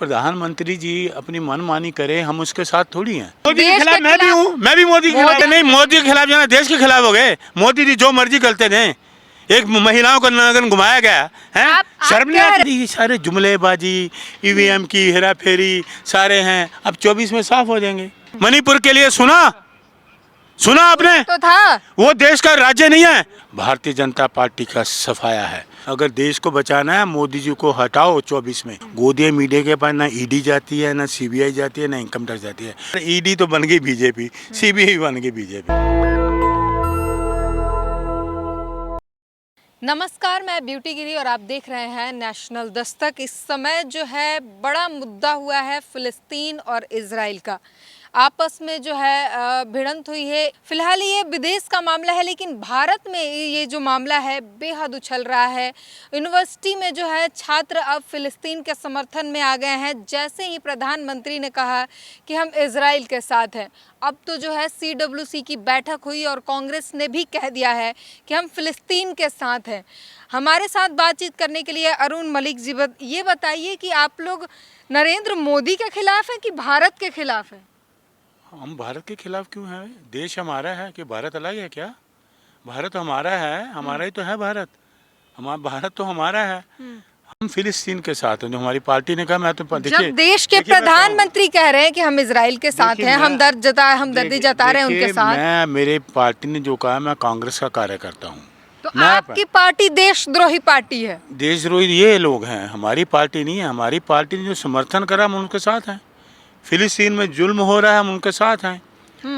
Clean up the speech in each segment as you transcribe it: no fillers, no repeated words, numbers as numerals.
प्रधानमंत्री जी अपनी मनमानी करे, हम उसके साथ थोड़ी हैं। मोदी के देश खिलाफ के मैं भी खिलाफ- हूँ, मैं भी मोदी के खिलाफ नहीं, मोदी के खिलाफ जाना देश के खिलाफ हो गए। मोदी जी जो मर्जी करते थे, एक महिलाओं को नगर घुमाया गया है, शर्म नहीं आती। ये सारे जुमलेबाजी, ईवीएम की हेरा फेरी सारे हैं, अब 24 में साफ हो जाएंगे। मणिपुर के लिए सुना आपने? तो था वो देश का राज्य नहीं है। भारतीय जनता पार्टी का सफाया है, अगर देश को बचाना है मोदी जी को हटाओ 24 में। गोदिया मीडिया के पास ना ईडी जाती है, ना सीबीआई जाती है, ना इनकम टैक्स जाती है। ईडी तो बन गई बीजेपी, सीबीआई बन गई बीजेपी। नमस्कार, मैं ब्यूटी गिरी और आप देख रहे हैं नेशनल दस्तक। इस समय जो है बड़ा मुद्दा हुआ है फिलिस्तीन और इजराइल का। आपस में जो है भिड़ंत हुई है। फिलहाल ये विदेश का मामला है, लेकिन भारत में ये जो मामला है बेहद उछल रहा है। यूनिवर्सिटी में जो है छात्र अब फिलिस्तीन के समर्थन में आ गए हैं। जैसे ही प्रधानमंत्री ने कहा कि हम इजराइल के साथ हैं, अब तो जो है CWC की बैठक हुई और कांग्रेस ने भी कह दिया है कि हम फिलिस्तीन के साथ हैं। हमारे साथ बातचीत करने के लिए अरुण मलिक जी, ये बताइए कि आप लोग नरेंद्र मोदी के खिलाफ हैं कि भारत के खिलाफ हैं? हम भारत के खिलाफ क्यों हैं? देश हमारा है कि भारत अलग है क्या? भारत हमारा है, हमारा ही तो है भारत। भारत तो हमारा है। हम फिलिस्तीन के साथ हैं, जो हमारी पार्टी ने कहा। मैं तो जब देश के प्रधानमंत्री कह रहे हैं कि हम इजराइल के साथ हैं, हमदर्दी जता रहे हैं उनके साथ। मैं, मेरे पार्टी ने जो कहा, मैं कांग्रेस का कार्यकर्ता हूँ। तो आपकी पार्टी देशद्रोही पार्टी है? देशद्रोही ये लोग हैं, हमारी पार्टी नहीं है। हमारी पार्टी ने जो समर्थन करा, हम उनके साथ हैं। फिलिस्तीन में जुल्म हो रहा है, हम उनके साथ हैं।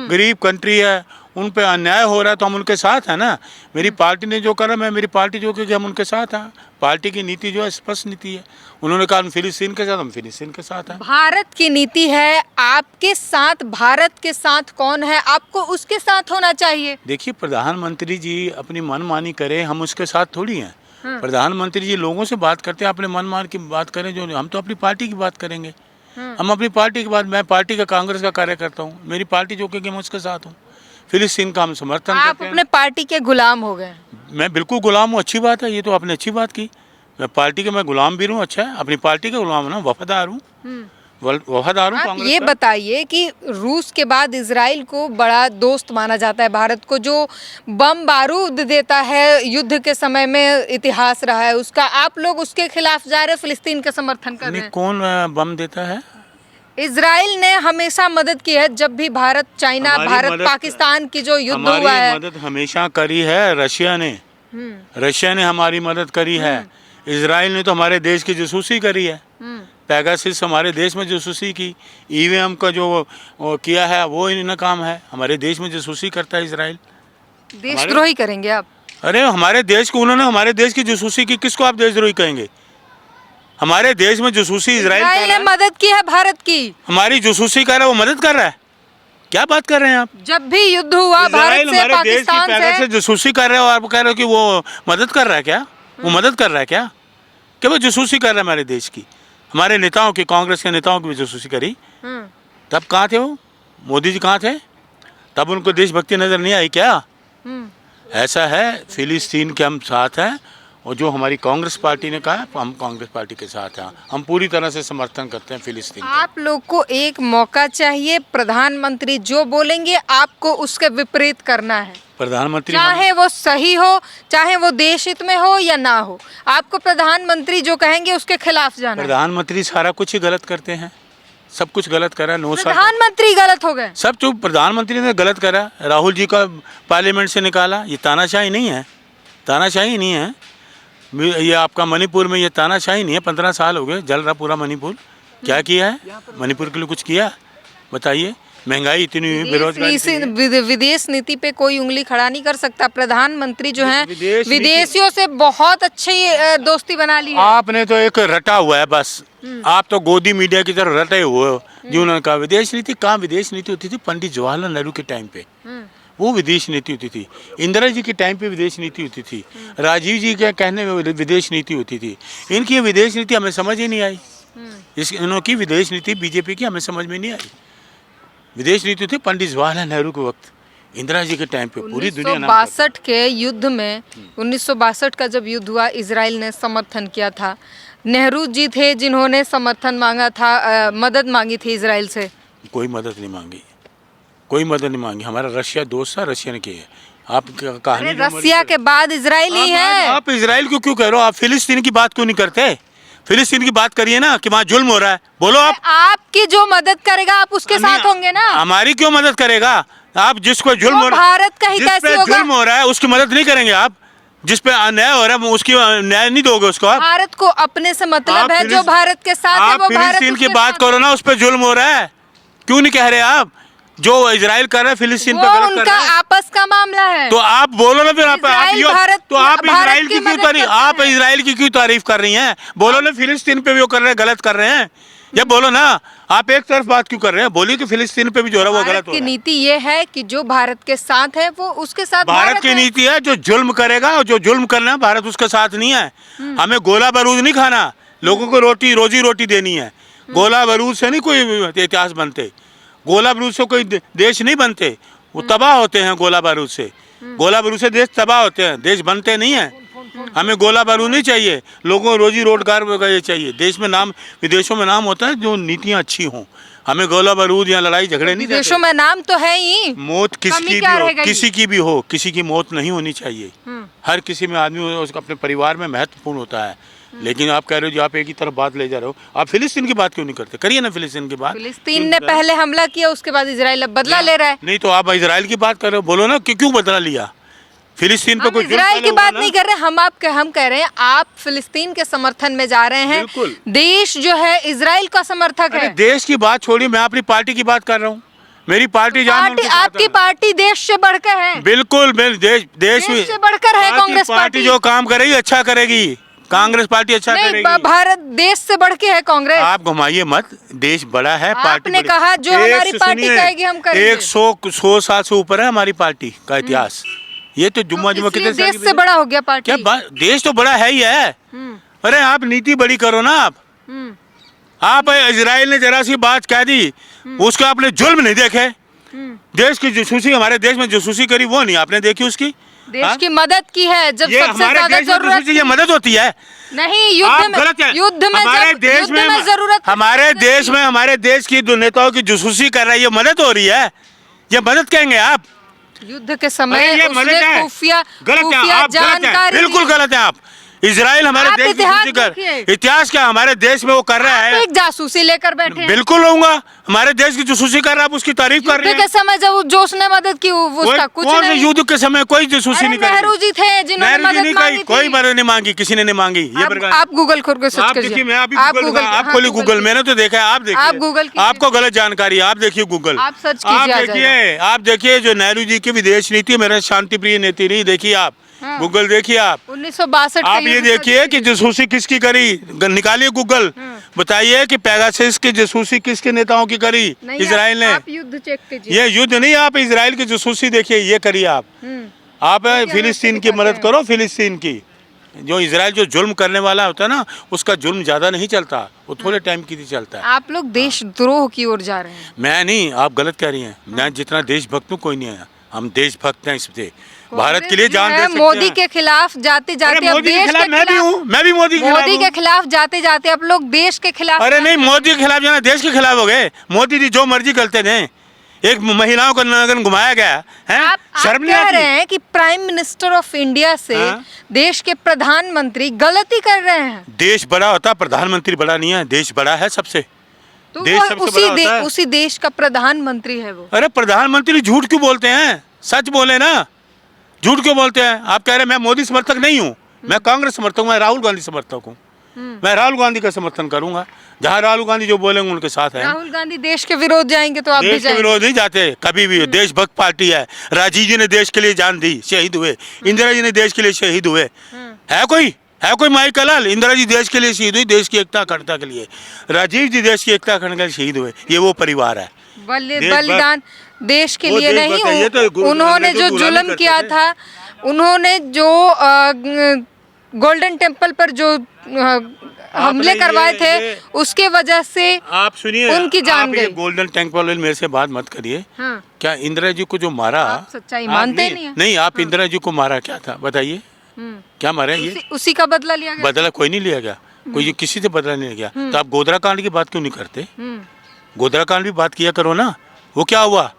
गरीब कंट्री है, उन पे अन्याय हो रहा है, तो हम उनके साथ हैं ना। मेरी पार्टी ने जो करा, मेरी पार्टी जो कही, हम उनके साथ हैं। पार्टी की नीति जो है स्पष्ट नीति है। उन्होंने कहा हम फिलिस्तीन के साथ, हम फिलिस्तीन के साथ हैं। भारत की नीति है आपके साथ। भारत के साथ कौन है? आपको उसके साथ होना चाहिए। देखिए, प्रधानमंत्री जी अपनी मनमानी करे, हम उसके साथ थोड़ी हैं। प्रधानमंत्री जी लोगों से बात करते हैं, अपने मनमान की बात करें। जो हम तो अपनी पार्टी की बात करेंगे। हम अपनी पार्टी की बात, मैं पार्टी का, कांग्रेस का कार्यकर्ता हूँ। मेरी पार्टी जो कहेगी मैं उसके साथ हूँ। फिलिस्तीन का हम समर्थन करते हैं। आप अपने पार्टी के गुलाम हो गए? मैं बिल्कुल गुलाम हूँ, अच्छी बात है। ये तो आपने अच्छी बात की। मैं पार्टी के, मैं गुलाम भी हूँ, अच्छा है। अपनी पार्टी का गुलाम हूँ ना, वफादार हूँ, वफादार हूँ आप कांग्रेस ये का। बताइए कि रूस के बाद इजराइल को बड़ा दोस्त माना जाता है भारत को, जो बम बारूद देता है युद्ध के समय में, इतिहास रहा है उसका। आप लोग उसके खिलाफ जा रहे, फिलिस्तीन का समर्थन कर रहे हैं। कौन बम देता है? इजराइल ने हमेशा मदद की है। जब भी भारत चाइना, भारत पाकिस्तान की जो युद्ध हुआ है, मदद हमेशा करी है। रशिया ने हमारी मदद करी है। इजराइल ने तो हमारे देश की जासूसी करी है। पेगासस हमारे देश में जासूसी की। ईवीएम का जो किया है वो इनका काम है। हमारे देश में जासूसी करता है इजराइल। देशद्रोही करेंगे आप? अरे हमारे देश को, उन्होंने हमारे देश की जासूसी की, किसको आप देशद्रोही कहेंगे? हमारे देश में जासूसी इजराइल ने मदद की है भारत की। हमारी जासूसी कर रहा है, वो मदद कर रहा है। क्या बात कर रहे हैं आप? जब भी युद्ध हुआ भारत से पाकिस्तान से जासूसी कर रहे हो, आप कह रहे हो कि वो मदद कर रहा है क्या? वो मदद कर रहा है क्या? क्या वो जासूसी कर रहा है हमारे देश की? हमारे नेताओं की, कांग्रेस के नेताओं की भी जासूसी करी। तब कहाँ थे वो? मोदी जी कहाँ थे? तब उनको देशभक्ति नजर नहीं आई क्या? ऐसा है, फिलिस्तीन के हम साथ हैं। और जो हमारी कांग्रेस पार्टी ने कहा, हम कांग्रेस पार्टी के साथ हैं। हम पूरी तरह से समर्थन करते हैं फिलिस्तीन का। आप लोग को एक मौका चाहिए। प्रधानमंत्री जो बोलेंगे आपको उसके विपरीत करना है। प्रधानमंत्री, चाहे वो सही हो, चाहे वो देश हित में हो या ना हो, आपको प्रधानमंत्री जो कहेंगे उसके खिलाफ जाना है। प्रधानमंत्री सारा कुछ ही गलत करते हैं, सब कुछ गलत करा। 9 साल प्रधानमंत्री गलत हो गए सब। जो प्रधानमंत्री ने गलत करा, राहुल जी का पार्लियामेंट से निकाला, ये तानाशाही नहीं है। तानाशाही नहीं है ये। आपका मणिपुर में ये तानाशाही नहीं है। 15 साल हो गए, जल रहा पूरा मणिपुर। क्या किया है मणिपुर के लिए? कुछ किया? बताइए। महंगाई इतनी हुई, बेरोजगारी। विदेश नीति पे कोई उंगली खड़ा नहीं कर सकता। प्रधानमंत्री जो है विदेशियों से बहुत अच्छी दोस्ती बना ली है। आपने तो एक रटा हुआ है बस। आप तो गोदी मीडिया की तरह रटे हुए हो। जिन्होंने कहा विदेश नीति, कहाँ विदेश नीति होती थी? पंडित जवाहरलाल नेहरू के टाइम पे वो विदेश नीति होती थी। इंदिरा जी के टाइम पे विदेश नीति होती थी। राजीव जी के कहने में विदेश नीति होती थी। इनकी विदेश नीति हमें समझ ही नहीं आई। इनकी विदेश नीति बीजेपी की हमें समझ में नहीं आई। विदेश नीति थी पंडित जवाहरलाल नेहरू के वक्त, इंदिरा जी के टाइम पे। पूरी दुनिया 1962 के युद्ध में, 1962 का जब युद्ध हुआ, इजराइल ने समर्थन किया था। नेहरू जी थे जिन्होंने समर्थन मांगा था, मदद मांगी थी इजराइल से। कोई मदद नहीं मांगी, कोई मदद नहीं मांगी। हमारा रशिया दोस्त था, रशिया ने की है। आप कहानी अरे रसिया के बाद इजराइल ही है। आप इजराइल को क्यों कह रहे हो? आप फिलिस्तीन की बात क्यों नहीं करते? फिलिस्तीन की बात करिए ना कि वहाँ जुल्म हो रहा है, बोलो आप। आपकी जो मदद करेगा आप उसके साथ होंगे ना। हमारी क्यों मदद करेगा? आप जिसको जुल्म हो रहा है, भारत का हित ऐसे होगा। जुल्म हो रहा है उसकी मदद नहीं करेंगे आप। जिस पे अन्याय हो रहा है उसकी न्याय नहीं दोगे उसको आप। भारत को अपने से मतलब है, जो भारत के साथ है वो भारत फिलिस्तीन की उसके बात साथ करो ना, उस पे जुल्म हो रहा है, क्यों नहीं कह रहे आप? जो इजराइल कर रहा है फिलिस्तीन पे वो गलत कर उनका रहा है। आपस का मामला है। तो आप बोलो ना फिर आप इजराइल भारत- तो आप भारत इजराइल की की क्यों मदद तारीफ, करता आप है। इजराइल की क्यों तारीफ कर रही हैं? बोलो ना फिलिस्तीन पे भी वो कर रहे हैं, गलत कर रहे हैं, ये बोलो ना। आप एक तरफ बात क्यों कर रहे हैं? बोलिए कि फिलिस्तीन पे भी जो है वो भारत गलत हो की रहा है। नीति ये है कि जो भारत के साथ है वो उसके साथ भारत की है। नीति है जो जुल्म करेगा और जो जुल्म करना है भारत उसके साथ नहीं है। हमें गोला बारूद नहीं खाना, लोगों को रोजी रोटी देनी है। गोला बारूद से नहीं कोई इतिहास बनते, गोला बारूद से कोई देश नहीं बनते, वो तबाह होते हैं गोला बारूद से। गोला बारूद से देश तबाह होते हैं, देश बनते नहीं है। हमें गोला बारूद नहीं चाहिए, लोगों को रोजी रोजगार वगैरह चाहिए। देश में नाम, विदेशों में नाम होता है जो नीतियाँ अच्छी हों। हमें गोला बारूद या लड़ाई झगड़े नहीं देशों देते। में नाम तो है ही, मौत किसी की भी हो, किसी की मौत नहीं होनी चाहिए। हर किसी में आदमी उसका अपने परिवार में महत्वपूर्ण होता है। लेकिन आप कह रहे हो जो आप एक ही तरफ बात ले जा रहे हो, आप फिलिस्तीन की बात क्यों नहीं करते? करिए ना फिलिस्तीन की बात। फिलिस्तीन ने पहले हमला किया, उसके बाद इजराइल अब बदला ले रहा है। नहीं तो आप इजराइल की बात कर रहे हो, बोलो ना कि क्यों बदला लिया? फिलिस्तीन पे हम कोई इजराइल की बात नहीं कर रहे, हम कह रहे हैं आप फिलिस्तीन के समर्थन में जा रहे हैं। बिल्कुल। देश जो है इजराइल का समर्थक है। देश की बात छोड़िए, मैं अपनी पार्टी की बात कर रहा हूँ। मेरी पार्टी आपकी पार्टी देश से बढ़कर है। बिल्कुल, देश से बढ़कर है कांग्रेस पार्टी। जो काम करेगी अच्छा करेगी, कांग्रेस पार्टी अच्छा करेगी। भारत देश से बढ़ के है कांग्रेस। आप घुमाइए मत, देश बड़ा है, पार्टी आपने कहा जो हमारी पार्टी कहेगी हम करेंगे। 100 साल से ऊपर है हमारी पार्टी का इतिहास। ये तो जुम्मा कितने देश से बड़ा हो गया पार्टी। क्या देश तो बड़ा है ही है। अरे आप नीति बड़ी करो ना। आप इजराइल ने जरा सी बात कह दी, उसका आपने जुल्म नहीं देखे। देश की जासूसी, हमारे देश में जासूसी करी वो नहीं आपने देखी उसकी। देश की मदद की है जब सबसे ज्यादा जरूरत। ये मदद होती है नहीं, युद्ध में हमारे देश में जरूरत। हमारे देश की नेताओं की जासूसी कर रहा है, ये मदद हो रही है। ये मदद कहेंगे आप? युद्ध के समय ये मदद है, गलत है, आप गलत है, बिल्कुल गलत है आप। इजराइल हमारे देश की इतिहास क्या हमारे देश में वो कर रहा है। एक जासूसी लेकर बैठे हैं। बिल्कुल रहूंगा, हमारे देश की जासूसी कर रहा है, आप उसकी तारीफ कर रहे हैं। युद्ध के समय जब जो उसने मदद की उसका कुछ नहीं। युद्ध के समय कोई जासूसी नहीं करी। नेहरू जी थे जिन्होंने मदद मांगी थी। कोई मदद नहीं मांगी, किसी ने नहीं मांगी। आप गूगल खोल के सर्च कीजिए। आप खोलिए गूगल, मैंने तो देखा है, आप देखिए। आप गूगल, आपको गलत जानकारी है, आप देखिए गूगल, आप सर्च कीजिए। आप देखिए जो नेहरू जी की विदेश नीति, मेरा शांति प्रिय नीति नहीं, देखिए आप गूगल देखिए। आप 1962 आप ये देखिए कि जासूसी किसकी करी, निकालिए गूगल, बताइए कि पेगासस की जासूसी किसके नेताओं की करी? इजराइल ने। आप युद्ध चेक कीजिए। ये युद्ध नहीं, आप इजराइल की जासूसी देखिए, ये करिए आप फिलिस्तीन की मदद करो। फिलिस्तीन की जो इजराइल जो जुल्म करने वाला होता है ना, उसका जुल्म ज्यादा नहीं चलता, वो थोड़े टाइम के लिए चलता है। आप लोग देशद्रोह की ओर जा रहे हैं। मैं नहीं, आप गलत कह रही हैं। मैं जितना देशभक्त हूँ कोई नहीं है, हम देशभक्त हैं। इससे भारत के लिए जान दे सकते हैं। मोदी के खिलाफ जाते जाते अब देश के खिलाफ, मैं भी हूँ, मैं भी मोदी के खिलाफ जाते जाते अब लोग देश के खिलाफ। अरे नहीं, मोदी के खिलाफ जाना, देश के खिलाफ हो गए। मोदी जी जो मर्जी करते थे, एक महिलाओं को नगन घुमाया गया है। आप कह रहे हैं कि प्राइम मिनिस्टर ऑफ इंडिया से देश के प्रधानमंत्री गलती कर रहे हैं। देश बड़ा होता, प्रधानमंत्री बड़ा नहीं है। देश बड़ा है सबसे, तो देश सबसे बड़ा होता है। उसी देश का प्रधानमंत्री है वो। अरे प्रधानमंत्री झूठ क्यों बोलते हैं? सच बोले ना, झूठ क्यों बोलते हैं? आप कह रहे हैं मैं मोदी समर्थक नहीं हूँ, मैं कांग्रेस समर्थक हूँ, मैं राहुल गांधी समर्थक हूँ। मैं राहुल गांधी का समर्थन करूंगा, जहाँ राहुल गांधी जो बोलेंगे उनके साथ है। राहुल गांधी देश के विरोध जाएंगे तो आप भी देश के विरोध नहीं जाते कभी भी। देशभक्त पार्टी है। राजीव जी ने देश के लिए जान दी, शहीद हुए। इंदिरा जी ने देश के लिए शहीद हुए। है कोई माई कलाल? इंदिरा जी देश के लिए शहीद हुई, देश की एकता अखंडता के लिए। राजीव जी देश की एकता अखंडता के लिए शहीद हुए। ये वो परिवार है। बलिदान देश के लिए नहीं, उन्होंने जो जुल्म किया था, उन्होंने जो गोल्डन टेम्पल पर जो हमले करवाए थे, उसके वजह से आप सुनिए उनकी जान गई। गोल्डन टेम्पल मेरे से बात मत करिए। क्या इंदिरा जी को जो मारा, आप सच्चाई मानते नहीं? आप इंदिरा जी को मारा क्या था बताइए? क्या मारे? ये उसी का बदला लिया गया? बदला कोई नहीं लिया गया। कोई किसी से बदला नहीं गया। तो आप गोधरा कांड की बात क्यों नहीं करते? गोधरा कांड भी बात किया करो ना। वो क्या हुआ?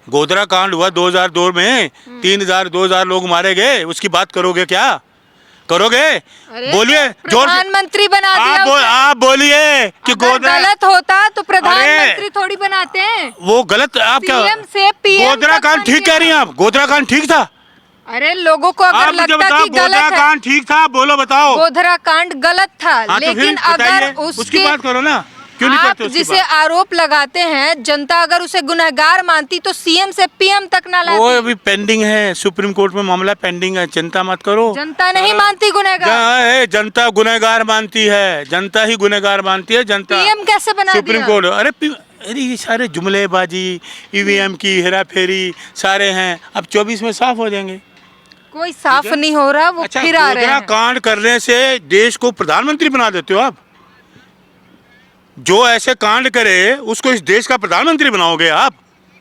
गोधरा कांड हुआ 2002 में, 2000 लोग मारे गए, उसकी बात करोगे क्या? करोगे? बोलिए, जोर से प्रधानमंत्री बना दिया उसे। आप बोलिए कि अगर गोधरा गलत होता तो प्रधानमंत्री थोड़ी बनाते हैं। वो गलत, आप क्या सीएम से पीएम गोधरा तक कांड बन ठीक गया। कह रही हैं आप? गोधरा कांड ठीक था? अरे लोगों को आप अगर मुझे लगता बताओ, कि गोधरा गलत है, कांड ठीक था? बोलो, बताओ। गोधरा कांड गलत था, हाँ, तो फिर लेकिन अगर बताइए, उसकी उसके बात करो ना, क्यों नहीं आप करते उसकी जिसे बात? आरोप लगाते हैं, जनता अगर उसे गुनहगार मानती तो सीएम से पीएम तक ना वो लाती। अभी पेंडिंग है, सुप्रीम कोर्ट में मामला पेंडिंग है, चिंता मत करो। जनता नहीं मानती गुनहगार। जनता गुनहगार मानती है, जनता ही गुनहगार मानती है। जनता पीएम कैसे बना सुप्रीम दिया? कोर्ट, अरे ये सारे जुमलेबाजी, ईवीएम की हेराफेरी सारे हैं, अब 24 में साफ हो जाएंगे। कोई साफ नहीं हो रहा, वो अच्छा, फिर आ रहे गोधरा हैं। कांड करने से देश को प्रधानमंत्री बना देते हो आप? जो ऐसे कांड करे उसको इस देश का प्रधानमंत्री बनाओगे आप?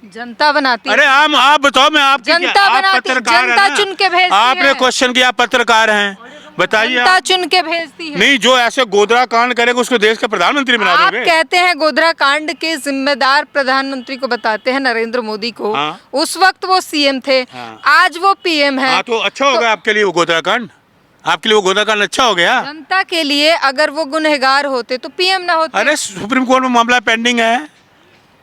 जनता बनाती है। अरे आप बताओ, मैं आपकी जनता आप बनाती, पत्रकार हैं जनता ना? चुन के भेजती आपने है। क्वेश्चन किया, आप पत्रकार हैं, बताइए जनता आप। चुन के भेजती है। नहीं, जो ऐसे गोधरा कांड करेगा उसको देश का प्रधानमंत्री बना आप दोगे? कहते हैं गोधरा कांड के जिम्मेदार प्रधानमंत्री को बताते हैं नरेंद्र मोदी को। हाँ। उस वक्त वो सीएम थे, हाँ। आज वो पीएम है। हाँ, तो अच्छा हो गया आपके लिए वो गोधरा कांड? आपके लिए वो गोधरा कांड अच्छा हो गया? जनता के लिए अगर वो गुनहगार होते तो पीएम ना होते। अरे सुप्रीम कोर्ट में मामला पेंडिंग है,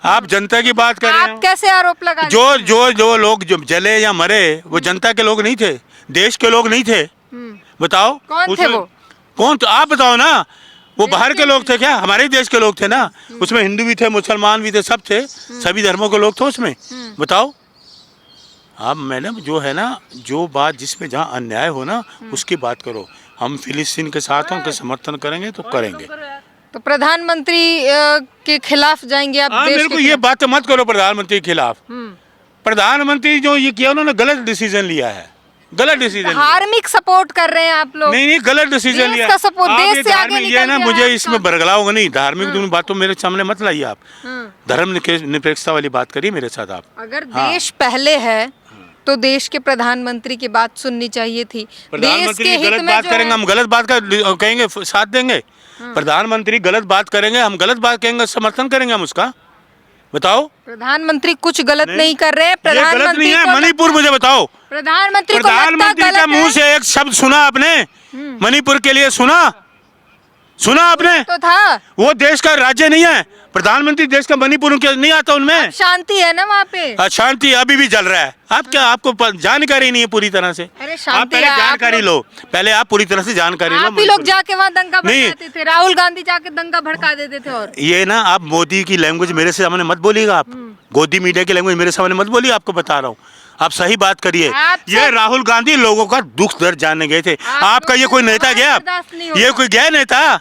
आप जनता की बात कर रहे आप हैं। कैसे आरोप लगा जो लोग जो जले या मरे वो जनता के लोग नहीं थे, देश के लोग नहीं थे। बताओ कौन थे उसमें- वो? कौन? तो आप बताओ ना। वो बाहर के लोग थे क्या? हमारे ही देश के लोग थे ना। उसमें हिंदू भी थे, मुसलमान भी थे, सब थे, सभी धर्मों के लोग थे उसमें। बताओ आप, मैडम जो है ना, जो बात जिसमें जहाँ अन्याय हो ना उसकी बात करो। हम फिलिस्तीन के साथ हैं, उनका समर्थन करेंगे तो करेंगे। तो प्रधानमंत्री के खिलाफ जाएंगे आप? हाँ, देश मेरे को के ये बात मत करो प्रधानमंत्री के खिलाफ। हम्म। प्रधानमंत्री जो ये किया उन्होंने गलत डिसीजन लिया है, गलत डिसीजन। धार्मिक सपोर्ट कर रहे हैं आप लोग। नहीं, गलत डिसीजन देश लिया। का support, आप देश ये से आगे धार्मिक, निकल ये ना गया मुझे है इसमें आपका। बरगलाओगे नहीं। धार्मिक दोनों बातों मेरे सामने मत लाइए आप। धर्म निरपेक्षता वाली बात करिए मेरे साथ आप। अगर हाँ। देश पहले है तो देश के प्रधानमंत्री की बात सुननी चाहिए थी। देश प्रधानमंत्री के हित गलत में बात जो करेंगे, है- हम गलत बात का कहेंगे, साथ देंगे? प्रधानमंत्री गलत बात करेंगे, हम गलत बात कहेंगे, समर्थन करेंगे हम उसका? बताओ। प्रधानमंत्री कुछ गलत नहीं कर रहे हैं। ये गलत प्रधानमंत्री नहीं है। को मणिपुर मुझे बताओ, प्रधानमंत्री को लगता प्रधानमंत्री गलत का मुंह है। से एक शब्द सुना आपने? मणिपुर के लिए सुना आपने? तो था, वो देश का राज्य नहीं है। प्रधानमंत्री देश का मणिपुर के नहीं आता उनमें। शांति है ना वहाँ पे। अशांति अभी भी चल रहा है। आप क्या, आपको जानकारी नहीं है पूरी तरह से? अरे आप शांति पहले है, आप जानकारी लोग- लो, पहले आप पूरी तरह से जानकारी लो। आप ही लोग जाके वहाँ दंगा नहीं। भड़काते थे, राहुल गांधी जाके दंगा भड़का देते थे। और ये ना, आप मोदी की लैंग्वेज मेरे सामने मत बोलिएगा। आप गोदी मीडिया की लैंग्वेज मेरे सामने मत बोलिए, आपको बता रहा हूँ। आप सही बात करिए। आपसे- ये राहुल गांधी लोगों का दुख दर्द जानने गए थे। आपका ये कोई नेता गया? बर्दाश्त नहीं ये होगा। कोई गया नेता?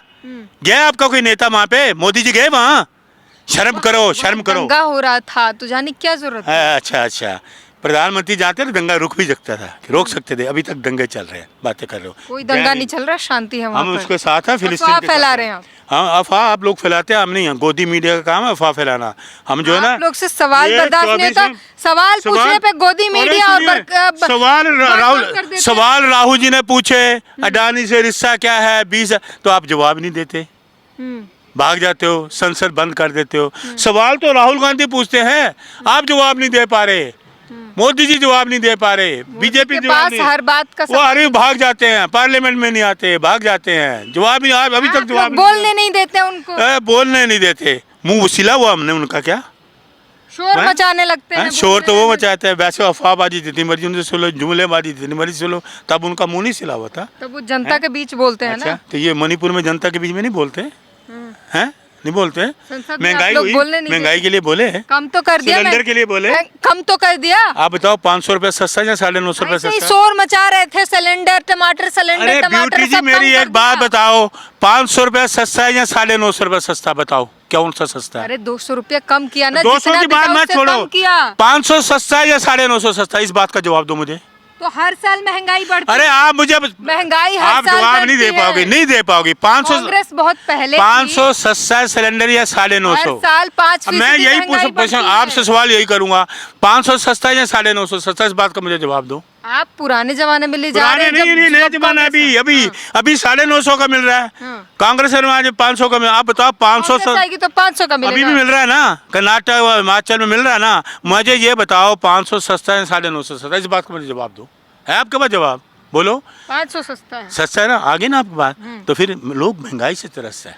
गया आपका कोई नेता वहाँ पे? मोदी जी गए वहाँ? शर्म करो, शर्म करो। दंगा हो रहा था तो जाने क्या जरूरत है? अच्छा, प्रधानमंत्री जाते थे दंगा रुक भी सकता था, रोक सकते थे। अभी तक दंगे चल रहे हैं, बातें कर रहे हो। कोई दंगा नहीं चल रहा, शांति है वहाँ हम पर। उसके साथ हैं, फिलिस्तीन अफवाह के फैला साथ रहे हैं आप। हाँ, अफवाह आप लोग फैलाते हैं, हम नहीं हैं। गोदी मीडिया का काम है अफवाह फैलाना। हम जो है ना, आप लोग से सवाल ये बर्दाश्त नहीं 24 होता। सवाल पूछने पे गोदी अरे मीडिया और सुनिए, सवाल राहुल जी ने पूछे, अडानी से रिश्ता क्या है, 20, तो आप जवाब नहीं देते, भाग जाते हो, संसद बंद कर देते हो। सवाल तो राहुल गांधी पूछते हैं, आप जवाब नहीं दे पा रहे। मोदी जी जवाब नहीं दे पा रहे, बीजेपी के जवाब पास नहीं। हर बात का वो अरे भाग जाते हैं, पार्लियामेंट में नहीं आते, भाग जाते हैं, जवाब नहीं। अभी तक जवाब नहीं बोलने नहीं देते उनको, बोलने नहीं देते। मुंह सिला हुआ हमने उनका क्या? शोर हैं? मचाने लगते हैं। शोर तो वो मचाते हैं। वैसे अफवाहबाजी जितनी मर्जी उनसे सुनो, जुमलेबाजी जितनी मर्जी सुनो, तब उनका मुंह नहीं सिला हुआ था। तो वो जनता के बीच बोलते हैं अच्छा, ना। तो ये मणिपुर में जनता के बीच में नहीं बोलते हैं? नहीं बोलते। संसद में महंगाई आप लोग हुई, बोलने नहीं महंगाई देते। के लिए बोले हैं, कम तो कर दिया। सिलेंडर के लिए बोले। कम तो कर दिया। आप बताओ 500 रुपए सस्ता या 950 रुपए ऐसे ही सस्ता? शोर मचा रहे थे, सिलेंडर टमाटर, सिलेंडर अरे टमाटर ब्यूटी जी, सब मेरी कम कर एक बात दिया। बताओ, 500 रुपए सस्ता है या 950 रुपए सस्ता? बताओ कौन सा सस्ता है? अरे 200 रुपया कम किया ना। 200 जितना की बात बिका मत उससे छोड़ो, कम किया। 500 सस्ता है या 950 सस्ता? इस बात का जवाब दो मुझे। तो हर साल महंगाई बढ़ती अरे आप मुझे, महंगाई हर आप साल जवाब नहीं दे बढ़ती है। पाओगे, नहीं दे पाओगे। 500 कांग्रेस बहुत पहले 500 सस्ता सिलेंडर या 950? हर साल 5% मैं यही महंगाई पूछ बढ़ती है। आपसे सवाल यही करूंगा, 500 सस्ता है या 950 सस्ता? इस बात का मुझे जवाब दो। आप पुराने जमाने में ले जा रहे पुराने हैं नहीं, जब नया जमाना अभी अभी हाँ। अभी 950 का मिल रहा है। कांग्रेस में आज 500 का मिल, आप बताओ 500 कांग्रेस आएगी तो 500 का अभी भी मिलेगा। मिल रहा है ना, कर्नाटक और हिमाचल में मिल रहा है ना। मुझे ये बताओ 500 सस्ता है 950 सस्ता, इस बात का मुझे जवाब दो। है आपके पास जवाब? बोलो। 500 सस्ता है। सस्ता है ना, आगे ना आपकी बात। तो फिर लोग महंगाई से तरस है।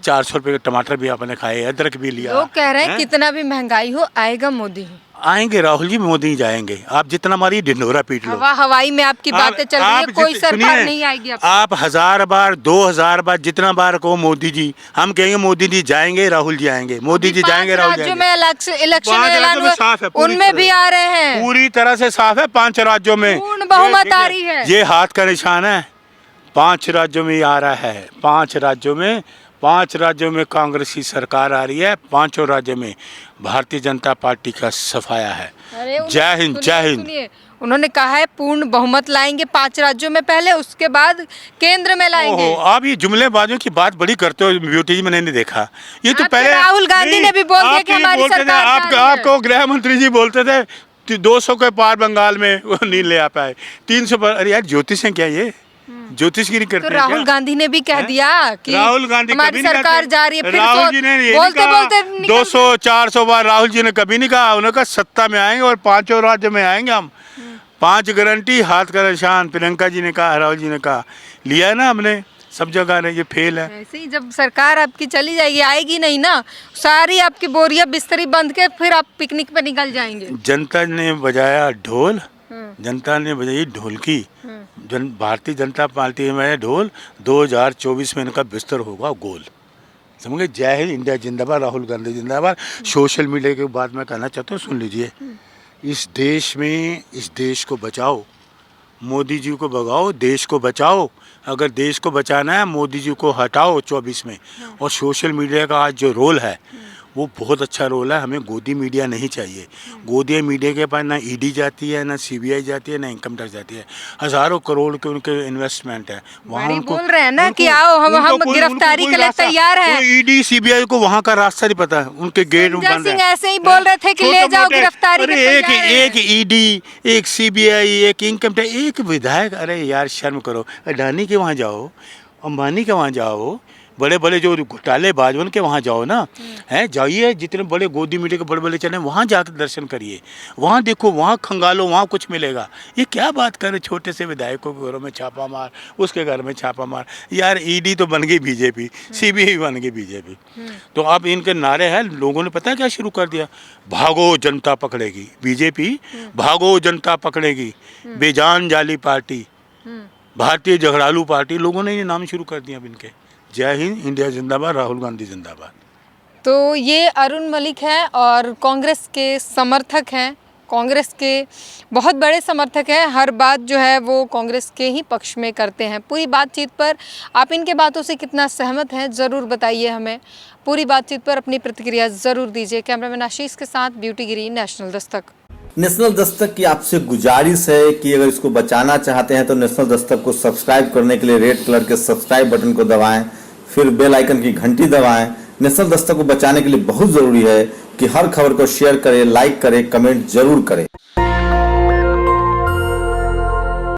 400 रुपए के टमाटर भी आपने खाए, अदरक भी लिया। लोग कह रहे हैं कितना भी महंगाई हो आएगा मोदी ही। आएंगे राहुल जी, मोदी ही जाएंगे। आप जितना हमारी ढिंढोरा पीट लो। हवाई में आपकी बातें चल रही है, कोई सरकार नहीं आएगी अब। आप 1000 बार 2000 बार जितना बार कहो मोदी जी, हम कहेंगे मोदी जी जाएंगे, राहुल जी आएंगे, मोदी जी जाएंगे, राहुल जी राज्यों जाएंगे। में इलेक्शन 5 ऐलान राज्यों में साफ है, हुआ, उनमें भी आ रहे हैं। पूरी तरह से साफ है। 5 राज्यों में पूर्ण बहुमत आ रही है। ये हाथ का निशान है। 5 राज्यों में आ रहा है। 5 राज्यों में कांग्रेस की सरकार आ रही है। 5 राज्यों में भारतीय जनता पार्टी का सफाया है। जय हिंद, जय हिंद। सुनिए, उन्होंने कहा है पूर्ण बहुमत लाएंगे 5 राज्यों में पहले, उसके बाद केंद्र में लाएंगे। आप ये जुमलेबाजों की बात बड़ी करते हो ब्यूटी जी, मैंने नहीं देखा। ये तो पहले राहुल गांधी ने भी बोल दिया कि हमारी सरकार आपको गृह मंत्री जी बोलते थे 200 के पार बंगाल में वो नहीं ले आ पाए, 300 पर। अरे यार ज्योतिष है क्या ये? ज्योतिषगिरी करते तो हैं राहुल क्या? गांधी ने भी कह दिया कि राहुल गांधी हमारी कभी नहीं सरकार कहते। जा रही है। फिर राहुल जी ने ये नहीं बोलते कहा। बोलते 200-400 बार राहुल जी ने कभी नहीं कहा। उन्होंने कहा सत्ता में आएंगे और 5 राज्य में आएंगे हम। 5 गारंटी, हाथ का निशान। प्रियंका जी ने कहा, राहुल जी ने कहा, लिया है ना हमने सब जगह ने। ये फेल है। ऐसे ही जब सरकार आपकी चली जाएगी, आएगी नहीं ना, सारी आपकी बोरिया बिस्तरी बंद के फिर आप पिकनिक पे निकल जाएंगे। जनता ने बजाया ढोल, जनता ने बजाई ढोलकी। भारतीय जनता पार्टी में ढोल 2024 में इनका बिस्तर होगा गोल। समझ गए? जय हिंद, इंडिया जिंदाबाद, राहुल गांधी जिंदाबाद। सोशल मीडिया के बाद मैं कहना चाहता हूँ, सुन लीजिए। इस देश में, इस देश को बचाओ, मोदी जी को भगाओ, देश को बचाओ। अगर देश को बचाना है, मोदी जी को हटाओ 24 में। और सोशल मीडिया का आज जो रोल है वो बहुत अच्छा रोल है। हमें गोदी मीडिया नहीं चाहिए। गोदी मीडिया के पास ना ईडी जाती है, ना सीबीआई जाती है, ना इनकम टैक्स जाती है। हज़ारों करोड़ के उनके इन्वेस्टमेंट है वहाँ। उनको बोल रहे हैं ना कि आओ हम गिरफ्तारी के लिए तैयार हैं। ईडी सीबीआई को वहाँ का रास्ता नहीं पता है, उनके गेट बंद है। ऐसे ही बोल रहे थे कि ले जाओ गिरफ्तारी के लिए तैयार हैं। एक ईडी, एक सीबीआई, एक इनकम टैक्स, एक विधायक। अरे यार शर्म करो। अडानी के वहाँ जाओ, अंबानी के वहाँ जाओ, बड़े बड़े जो घोटालेबाज उनके वहाँ जाओ ना। हैं, जाइए जितने बड़े गोदी मीडिया के बड़े बड़े चैनल, वहाँ जाकर दर्शन करिए, वहाँ देखो, वहाँ खंगालो, वहाँ कुछ मिलेगा। ये क्या बात करे, छोटे से विधायकों के घरों में छापा मार, उसके घर में छापा मार। यार ईडी तो बन गई बीजेपी, सीबीआई बन गई बीजेपी। तो अब इनके नारे हैं, लोगों ने पता है क्या शुरू कर दिया? भागो जनता पकड़ेगी बीजेपी, भागो जनता पकड़ेगी, बेजान जाली पार्टी, भारतीय झगड़ालू पार्टी। लोगों ने ये नाम शुरू कर दिया अब इनके। जय हिंद, इंडिया जिंदाबाद, राहुल गांधी जिंदाबाद। तो ये अरुण मलिक हैं और कांग्रेस के समर्थक हैं, कांग्रेस के बहुत बड़े समर्थक हैं। हर बात जो है वो कांग्रेस के ही पक्ष में करते हैं। पूरी बातचीत पर आप इनके बातों से कितना सहमत हैं ज़रूर बताइए हमें। पूरी बातचीत पर अपनी प्रतिक्रिया ज़रूर दीजिए। कैमरामैन आशीष के साथ ब्यूटी गिरी, नेशनल दस्तक। नेशनल दस्तक की आपसे गुजारिश है कि अगर इसको बचाना चाहते हैं तो नेशनल दस्तक को सब्सक्राइब करने के लिए रेड कलर के सब्सक्राइब बटन को दबाएं, फिर बेल आइकन की घंटी दबाएं। नेशनल दस्तक को बचाने के लिए बहुत जरूरी है कि हर खबर को शेयर करें, लाइक करें, कमेंट जरूर करें।